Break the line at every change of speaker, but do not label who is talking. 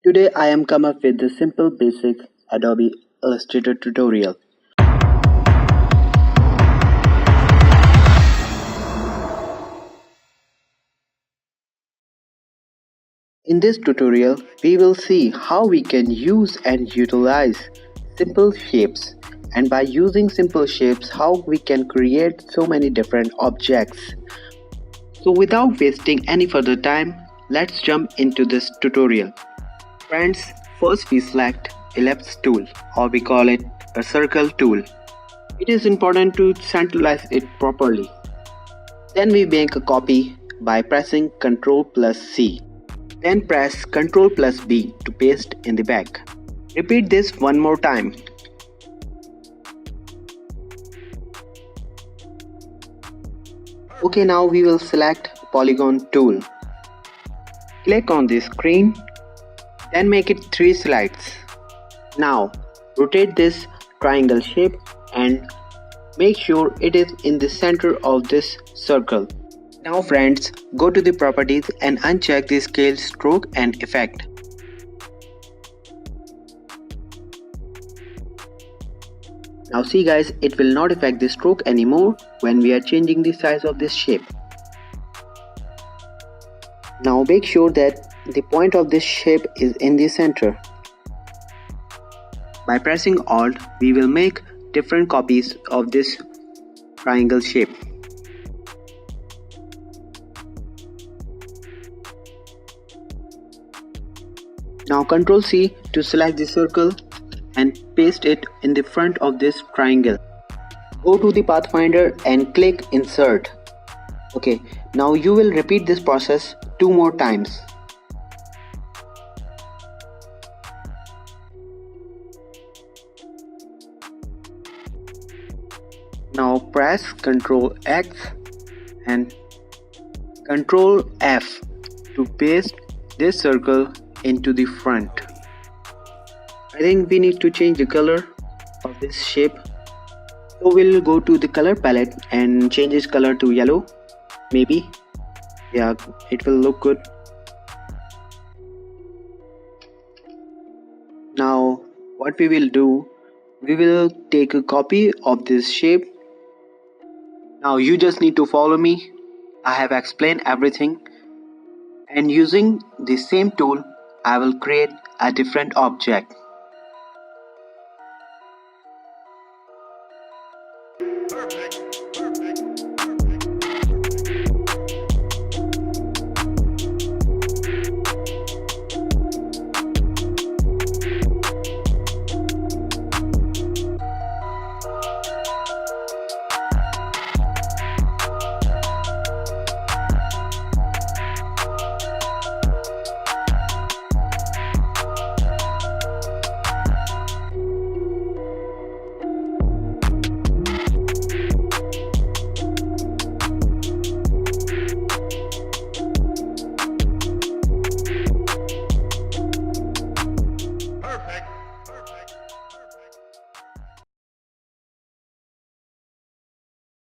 Today I am come up with the simple basic Adobe Illustrator tutorial. In this tutorial, we will see how we can use and utilize simple shapes, and by using simple shapes how we can create so many different objects. So without wasting any further time, let's jump into this tutorial. Friends, first we select Ellipse tool, or we call it a circle tool. It is important to centralize it properly. Then we make a copy by pressing Ctrl plus C. Then press Ctrl plus B to paste in the back. Repeat this one more time. Okay, now we will select Polygon tool. Click on the screen, then make it 3 slides. Now rotate this triangle shape and make sure it is in the center of this circle. Now friends, go to the properties and uncheck the scale, stroke and effect. Now see guys, it will not affect the stroke anymore when we are changing the size of this shape. Now make sure that the point of this shape is in the center. By pressing Alt, we will make different copies of this triangle shape. Now Ctrl C to select the circle and paste it in the front of this triangle. Go to the Pathfinder and click Insert. Okay, now you will repeat this process 2 more times. Now press Ctrl X and Ctrl F to paste this circle into the front. I think we need to change the color of this shape. So we'll go to the color palette and change its color to yellow. Maybe. Yeah, it will look good. Now what we will do, we will take a copy of this shape. Now you just need to follow me. I have explained everything, and using the same tool I will create a different object.